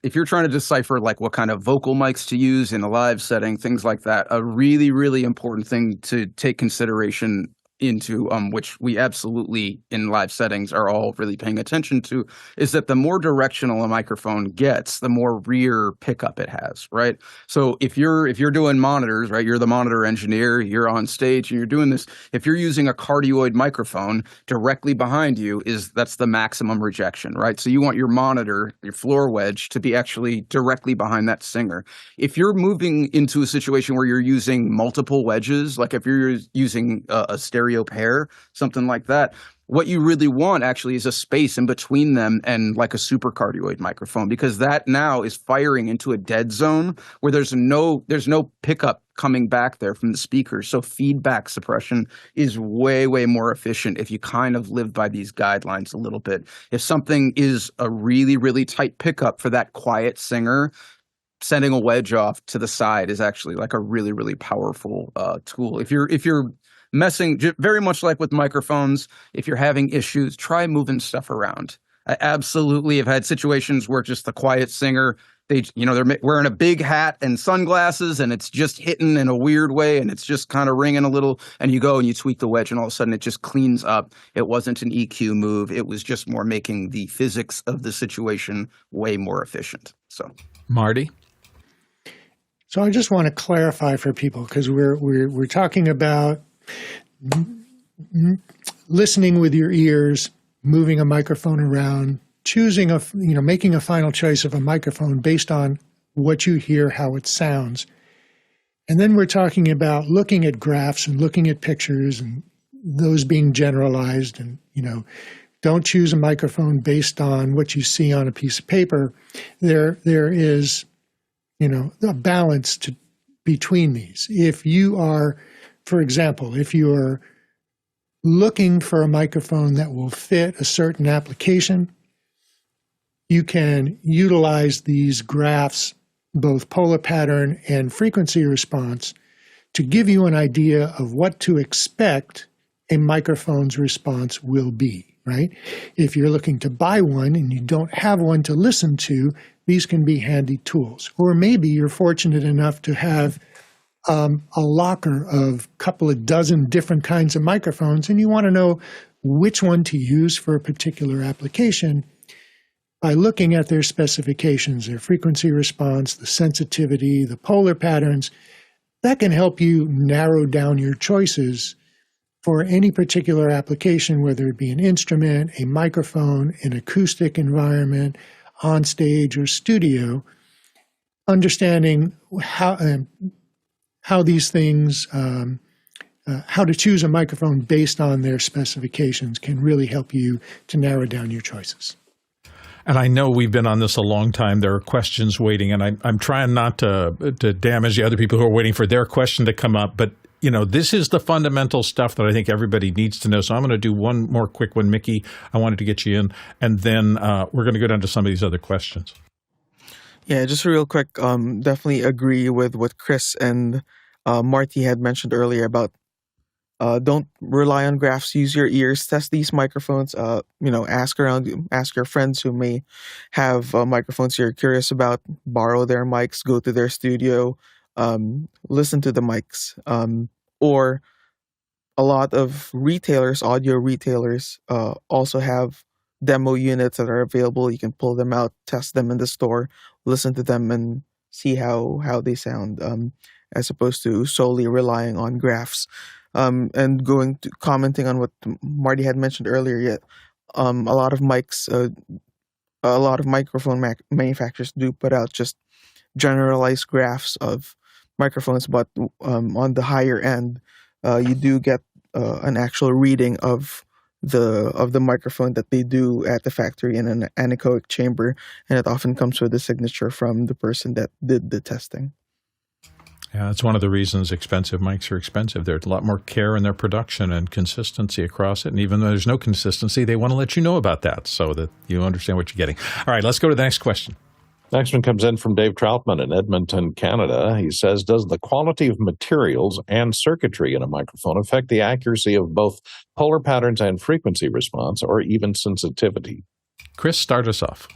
if you're trying to decipher like what kind of vocal mics to use in a live setting, things like that, a really, really important thing to take consideration into, which we absolutely in live settings are all really paying attention to, is that the more directional a microphone gets, the more rear pickup it has, right? So if you're doing monitors, right, you're the monitor engineer, you're on stage and you're doing this, if you're using a cardioid microphone directly behind you, that's the maximum rejection, right? So you want your monitor, your floor wedge, to be actually directly behind that singer. If you're moving into a situation where you're using multiple wedges, like if you're using a stereo pair, something like that, what you really want actually is a space in between them and like a supercardioid microphone, because that now is firing into a dead zone where there's no pickup coming back there from the speakers. So feedback suppression is way, way more efficient if you kind of live by these guidelines a little bit. If something is a really, really tight pickup for that quiet singer, sending a wedge off to the side is actually like a really, really powerful tool. If you're messing, very much like with microphones, if you're having issues, try moving stuff around. I absolutely have had situations where just the quiet singer they're wearing a big hat and sunglasses, and it's just hitting in a weird way, and it's just kind of ringing a little, and you go and you tweak the wedge, and all of a sudden it just cleans up. It wasn't an EQ move. It was just more making the physics of the situation way more efficient. So, Marty? So I just want to clarify for people, because we're talking about listening with your ears, moving a microphone around, choosing making a final choice of a microphone based on what you hear, how it sounds. And then we're talking about looking at graphs and looking at pictures and those being generalized, and, don't choose a microphone based on what you see on a piece of paper. There is, a balance between these. If you are, for example, if you are looking for a microphone that will fit a certain application, you can utilize these graphs, both polar pattern and frequency response, to give you an idea of what to expect a microphone's response will be, right? If you're looking to buy one and you don't have one to listen to, these can be handy tools. Or maybe you're fortunate enough to have a locker of a couple of dozen different kinds of microphones, and you want to know which one to use for a particular application. By looking at their specifications, their frequency response, the sensitivity, the polar patterns, that can help you narrow down your choices for any particular application, whether it be an instrument, a microphone, an acoustic environment, on stage or studio. Understanding how these things, how to choose a microphone based on their specifications can really help you to narrow down your choices. And I know we've been on this a long time. There are questions waiting, and I'm trying not to damage the other people who are waiting for their question to come up. But, this is the fundamental stuff that I think everybody needs to know. So I'm going to do one more quick one. Mickey, I wanted to get you in, and then we're going to go down to some of these other questions. Yeah, just real quick, definitely agree with what Chris and Marty had mentioned earlier about don't rely on graphs. Use your ears. Test these microphones. Ask around. Ask your friends who may have microphones you're curious about. Borrow their mics. Go to their studio. Listen to the mics. Or a lot of retailers, audio retailers, also have demo units that are available. You can pull them out, test them in the store, listen to them, and see how they sound, as opposed to solely relying on graphs. And commenting on what Marty had mentioned earlier, yet a lot of microphone manufacturers do put out just generalized graphs of microphones, but on the higher end, you do get an actual reading of the microphone that they do at the factory in an anechoic chamber, and it often comes with a signature from the person that did the testing. Yeah, that's one of the reasons expensive mics are expensive. There's a lot more care in their production and consistency across it. And even though there's no consistency, they want to let you know about that so that you understand what you're getting. All right, let's go to the next question. Next one comes in from Dave Troutman in Edmonton, Canada. He says, does the quality of materials and circuitry in a microphone affect the accuracy of both polar patterns and frequency response, or even sensitivity? Chris, start us off.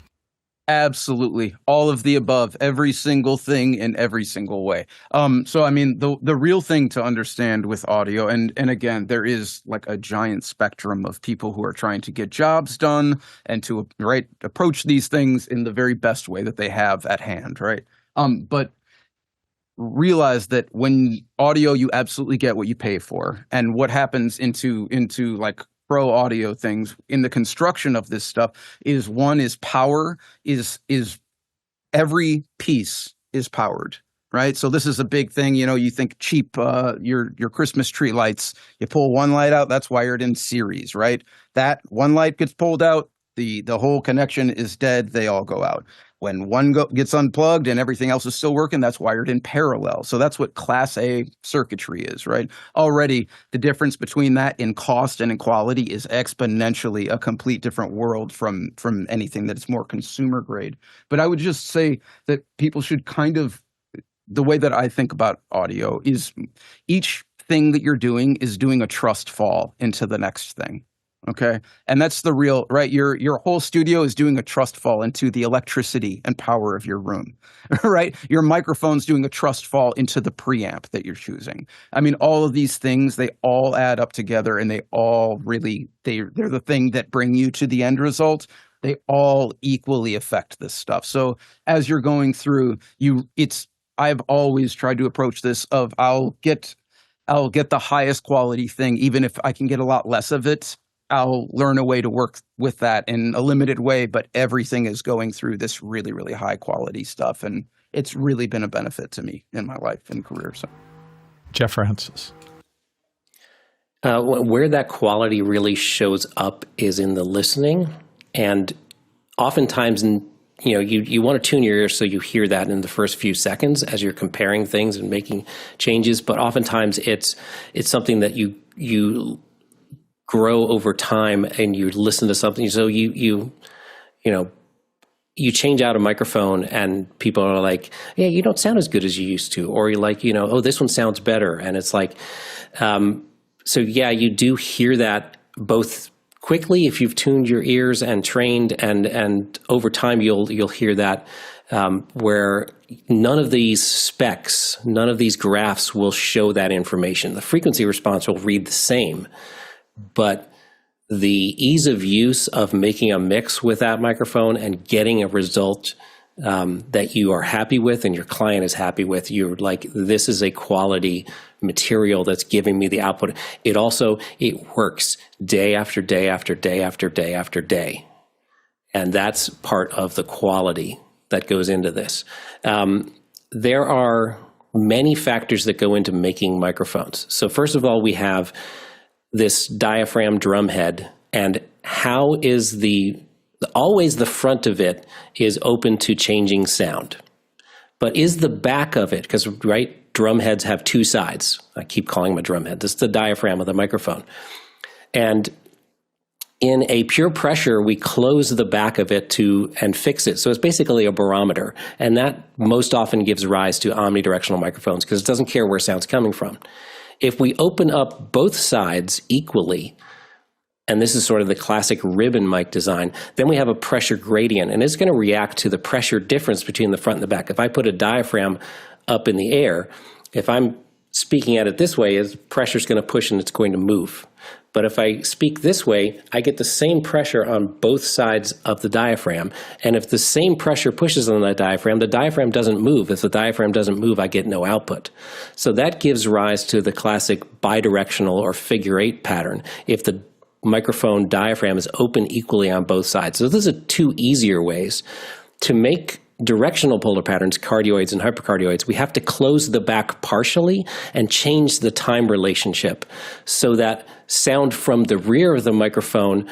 Absolutely. All of the above, every single thing in every single way. So, I mean, the real thing to understand with audio, and again, there is like a giant spectrum of people who are trying to get jobs done and to approach these things in the very best way that they have at hand, right? But realize that when audio, you absolutely get what you pay for. And what happens into like pro audio things in the construction of this stuff is power is every piece is powered, right? So this is a big thing. You think cheap, your Christmas tree lights, you pull one light out, that's wired in series, right? That one light gets pulled out, the whole connection is dead. They all go out. When one gets unplugged and everything else is still working, that's wired in parallel. So that's what Class A circuitry is, right? Already, the difference between that in cost and in quality is exponentially a complete different world from anything that's more consumer grade. But I would just say that people should the way that I think about audio is each thing that you're doing is doing a trust fall into the next thing. Okay. And that's the real, right? Your whole studio is doing a trust fall into the electricity and power of your room, right? Your microphone's doing a trust fall into the preamp that you're choosing. I mean, all of these things, they all add up together, and they all really, they're the thing that bring you to the end result. They all equally affect this stuff. So as you're going through, I've always tried to approach this of I'll get the highest quality thing, even if I can get a lot less of it. I'll learn a way to work with that in a limited way, but everything is going through this really, really high quality stuff. And it's really been a benefit to me in my life and career. So, Jeff Francis. Where that quality really shows up is in the listening. And oftentimes, you want to tune your ears so you hear that in the first few seconds as you're comparing things and making changes. But oftentimes it's something that you grow over time, and you listen to something. So you change out a microphone, and people are like, "Yeah, you don't sound as good as you used to," or you're like, "Oh, this one sounds better." And it's like, so yeah, you do hear that both quickly if you've tuned your ears and trained, and over time you'll hear that where none of these specs, none of these graphs will show that information. The frequency response will read the same, but the ease of use of making a mix with that microphone and getting a result that you are happy with and your client is happy with, you're like, this is a quality material that's giving me the output. It works day after day after day after day after day. And that's part of the quality that goes into this. There are many factors that go into making microphones. So first of all, we have this diaphragm drum head, and how is always the front of it is open to changing sound. But is the back of it, because drum heads have two sides. I keep calling them a drum head. This is the diaphragm of the microphone. And in a pure pressure, we close the back of it and fix it. So it's basically a barometer. And that most often gives rise to omnidirectional microphones because it doesn't care where sound's coming from. If we open up both sides equally, and this is sort of the classic ribbon mic design, then we have a pressure gradient, and it's going to react to the pressure difference between the front and the back. If I put a diaphragm up in the air, if I'm speaking at it this way, pressure's going to push and it's going to move. But if I speak this way, I get the same pressure on both sides of the diaphragm. And if the same pressure pushes on the diaphragm doesn't move. If the diaphragm doesn't move, I get no output. So that gives rise to the classic bidirectional or figure eight pattern if the microphone diaphragm is open equally on both sides. So those are two easier ways to make directional polar patterns, cardioids and hypercardioids. We have to close the back partially and change the time relationship so that sound from the rear of the microphone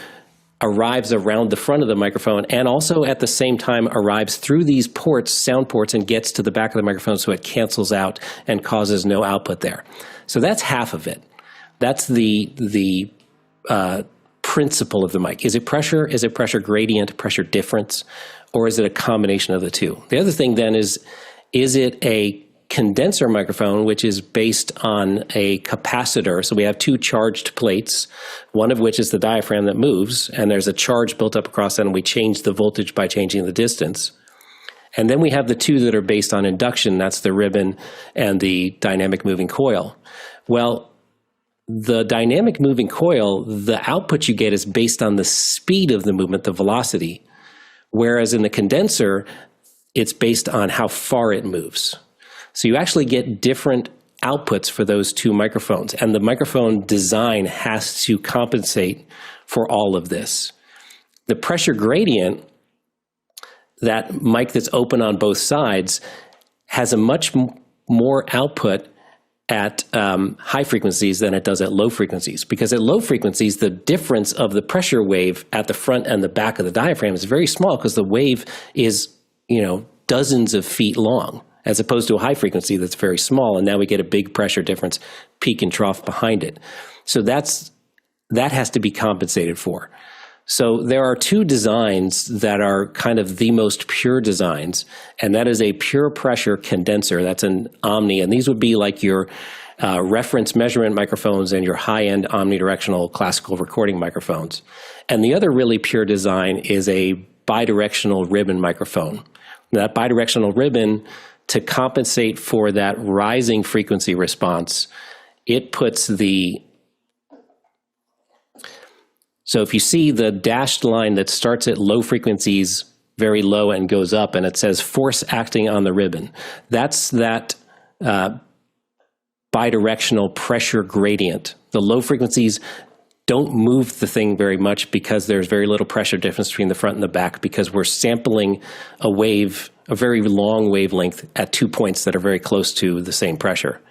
arrives around the front of the microphone and also at the same time arrives through these ports, sound ports, and gets to the back of the microphone so it cancels out and causes no output there. So that's half of it. That's the principle of the mic. Is it pressure? Is it pressure gradient, pressure difference? Or is it a combination of the two? The other thing then is it a condenser microphone, which is based on a capacitor? So we have two charged plates, one of which is the diaphragm that moves, and there's a charge built up across that, and we change the voltage by changing the distance. And then we have the two that are based on induction, that's the ribbon and the dynamic moving coil. Well, the dynamic moving coil, the output you get is based on the speed of the movement, the velocity. Whereas in the condenser, it's based on how far it moves. So you actually get different outputs for those two microphones, and the microphone design has to compensate for all of this. The pressure gradient, that mic that's open on both sides, has a much more output at high frequencies than it does at low frequencies. Because at low frequencies, the difference of the pressure wave at the front and the back of the diaphragm is very small because the wave is, dozens of feet long, as opposed to a high frequency that's very small. And now we get a big pressure difference, peak and trough behind it. So that has to be compensated for. So there are two designs that are kind of the most pure designs, and that is a pure pressure condenser. That's an Omni, and these would be like your reference measurement microphones and your high-end omnidirectional classical recording microphones. And the other really pure design is a bidirectional ribbon microphone. That bidirectional ribbon, to compensate for that rising frequency response, it puts so if you see the dashed line that starts at low frequencies, very low, and goes up, and it says force acting on the ribbon, that's that bidirectional pressure gradient. The low frequencies don't move the thing very much because there's very little pressure difference between the front and the back, because we're sampling a wave, a very long wavelength at 2 points that are very close to the same pressure.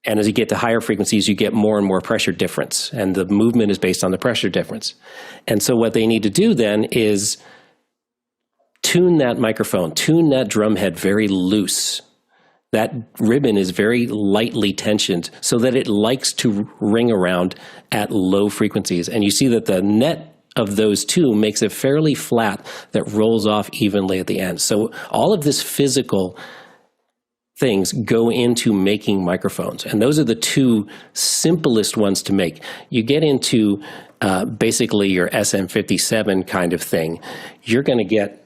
And as you get to higher frequencies, you get more and more pressure difference, and the movement is based on the pressure difference. And so what they need to do then is tune that microphone, tune that drum head very loose. That ribbon is very lightly tensioned so that it likes to ring around at low frequencies. And you see that the net of those two makes it fairly flat that rolls off evenly at the end. So all of this physical things go into making microphones. And those are the two simplest ones to make. You get into basically your SM57 kind of thing, you're going to get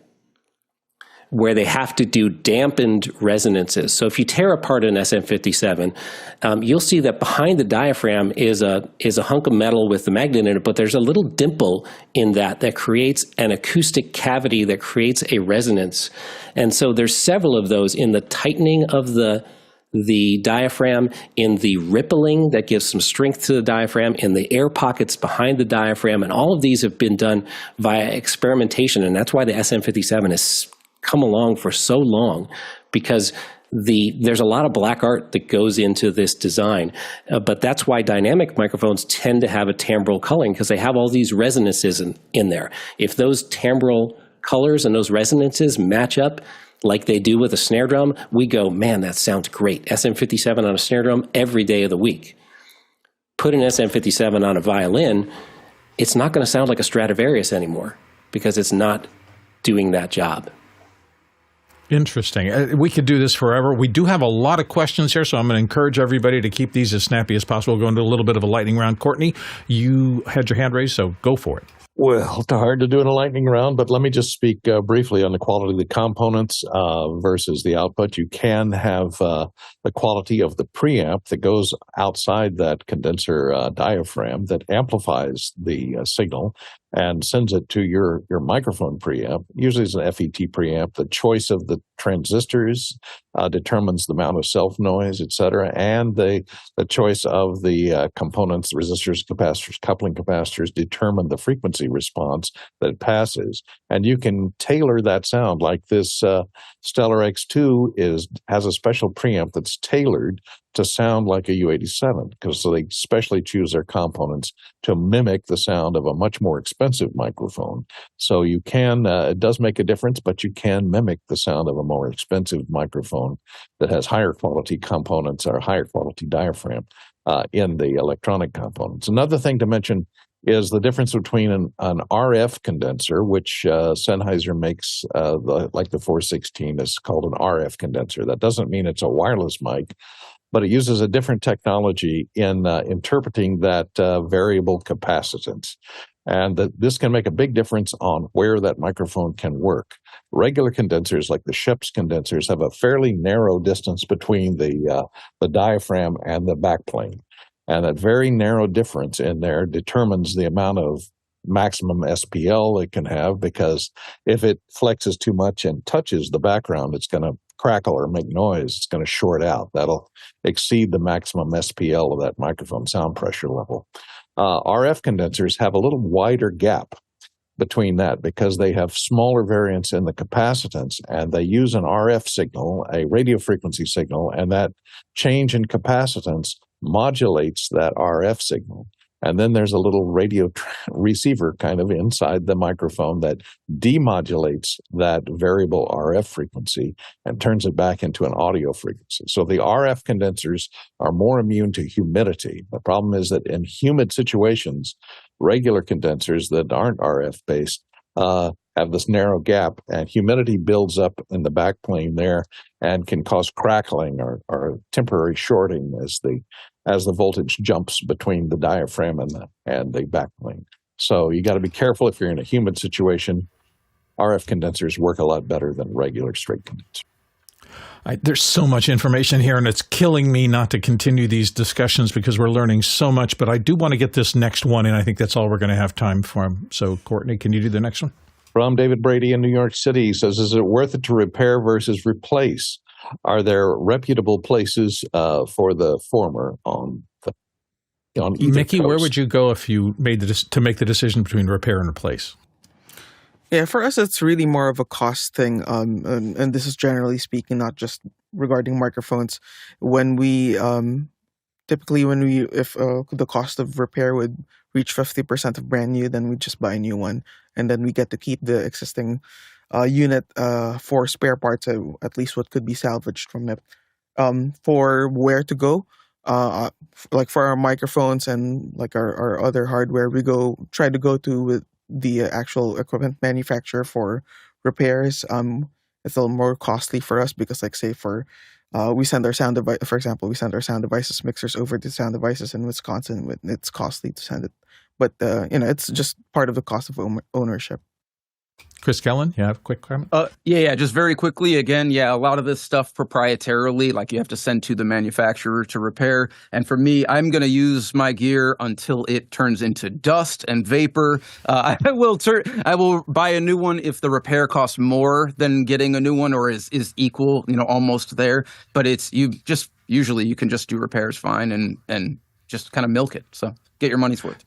where they have to do dampened resonances. So if you tear apart an SM57, you'll see that behind the diaphragm is a hunk of metal with the magnet in it, but there's a little dimple in that creates an acoustic cavity that creates a resonance. And so there's several of those in the tightening of the diaphragm, in the rippling that gives some strength to the diaphragm, in the air pockets behind the diaphragm, and all of these have been done via experimentation, and that's why the SM57 has come along for so long, because there's a lot of black art that goes into this design, but that's why dynamic microphones tend to have a timbral coloring, because they have all these resonances in there. If those timbral colors and those resonances match up like they do with a snare drum, we go, man, that sounds great. SM57 on a snare drum every day of the week. Put an SM57 on a violin, it's not going to sound like a Stradivarius anymore, because it's not doing that job. Interesting. We could do this forever. We do have a lot of questions here, so I'm going to encourage everybody to keep these as snappy as possible. We'll go into a little bit of a lightning round. Courtney, you had your hand raised, so go for it. Well, it's hard to do in a lightning round, but let me just speak briefly on the quality of the components versus the output. You can have the quality of the preamp that goes outside that condenser diaphragm that amplifies the signal and sends it to your microphone preamp. Usually it's an FET preamp. The choice of the transistors determines the amount of self-noise, et cetera, and the choice of the components, the resistors, capacitors, coupling capacitors, determine the frequency response that it passes. And you can tailor that sound, like this Stellar X2 has a special preamp that's tailored to sound like a U87, because so they specially choose their components to mimic the sound of a much more expensive microphone. So you can, it does make a difference, but you can mimic the sound of a more expensive microphone that has higher quality components or higher quality diaphragm in the electronic components. Another thing to mention is the difference between an RF condenser, which Sennheiser makes, like the 416 is called an RF condenser. That doesn't mean it's a wireless mic, but it uses a different technology in interpreting that variable capacitance. And this can make a big difference on where that microphone can work. Regular condensers, like the Schoeps condensers, have a fairly narrow distance between the diaphragm and the backplane. And that very narrow difference in there determines the amount of maximum SPL it can have, because if it flexes too much and touches the background, it's going to crackle or make noise. It's going to short out. That'll exceed the maximum SPL of that microphone sound pressure level. RF condensers have a little wider gap between that because they have smaller variance in the capacitance, and they use an RF signal, a radio frequency signal, and that change in capacitance modulates that RF signal. And then there's a little radio receiver kind of inside the microphone that demodulates that variable RF frequency and turns it back into an audio frequency. So the RF condensers are more immune to humidity. The problem is that in humid situations, regular condensers that aren't RF based have this narrow gap, and humidity builds up in the backplane there and can cause crackling or temporary shorting as the voltage jumps between the diaphragm and the backplane. So you got to be careful if you're in a humid situation. RF condensers work a lot better than regular straight condensers. There's so much information here, and it's killing me not to continue these discussions because we're learning so much. But I do want to get this next one, and I think that's all we're going to have time for. So, Courtney, can you do the next one? From David Brady in New York City, he says, is it worth it to repair versus replace? Are there reputable places for the former on either Mickey, coast? where would you go if you made to make the decision between repair and replace? Yeah, for us, it's really more of a cost thing. And this is generally speaking, not just regarding microphones. When we typically, if the cost of repair would reach 50% of brand new, then we just buy a new one, and then we get to keep the existing unit for spare parts, at least what could be salvaged from it. For where to go, like for our microphones and like our other hardware, we try to go to with the actual equipment manufacturer for repairs. It's a little more costly for us because, like, say we send our sound device, for example, we send our sound devices mixers over to sound devices in Wisconsin. It's costly to send it, but it's just part of the cost of ownership. Chris Kellen, you have a quick comment? Yeah, just very quickly. Again, a lot of this stuff proprietarily, like you have to send to the manufacturer to repair. And for me, I'm going to use my gear until it turns into dust and vapor. I will buy a new one if the repair costs more than getting a new one or is equal, almost there. But usually you can just do repairs fine and just kind of milk it. So get your money's worth.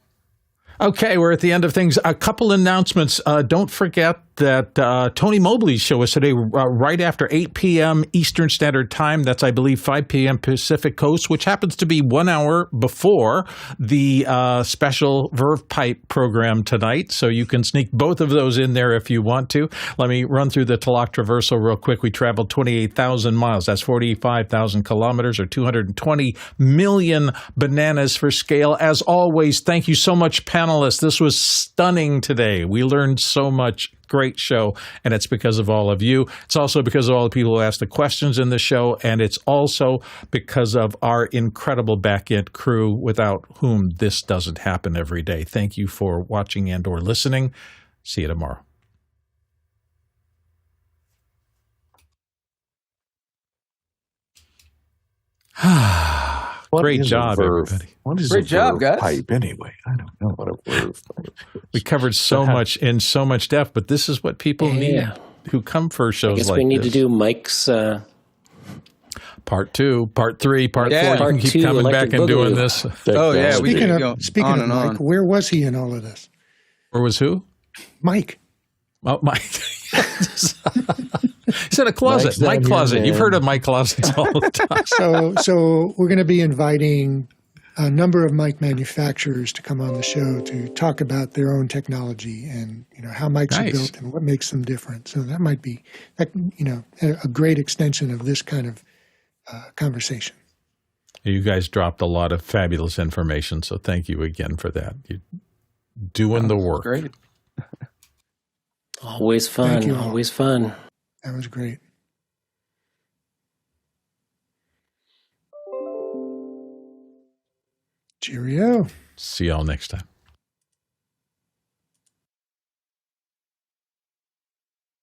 Okay, we're at the end of things. A couple announcements. Don't forget that Tony Mobley's show is today right after 8 p.m. Eastern Standard Time. That's, I believe, 5 p.m. Pacific Coast, which happens to be 1 hour before the special Verve Pipe program tonight. So you can sneak both of those in there if you want to. Let me run through the Talak Traversal real quick. We traveled 28,000 miles. That's 45,000 kilometers or 220 million bananas for scale. As always, thank you so much, panelists. This was stunning today. We learned so much. Great show, and it's because of all of you. It's also because of all the people who asked the questions in the show, and it's also because of our incredible back-end crew without whom this doesn't happen every day. Thank you for watching and or listening. See you tomorrow. Great job, everybody. What is Great a job, Verve guys. pipe anyway? I don't know what a Verve pipe is. We covered so much in so much depth, but this is what people need who come for shows like this. I guess we need to do Mike's part 2, part 3, part 4. You part can keep 2, coming back and doing this. Oh, yeah. Speaking of Mike, where was he in all of this? Where was who? Mike. Oh, Mike. He's in a closet. Mike Closet. You've heard of Mike Closets all the time. So we're going to be inviting a number of mic manufacturers to come on the show to talk about their own technology and how mics are built and what makes them different. So that might be a great extension of this kind of conversation. You guys dropped a lot of fabulous information, so thank you again for that. You're doing the work. Great. Always fun. Always fun. That was great. Cheerio. See y'all next time.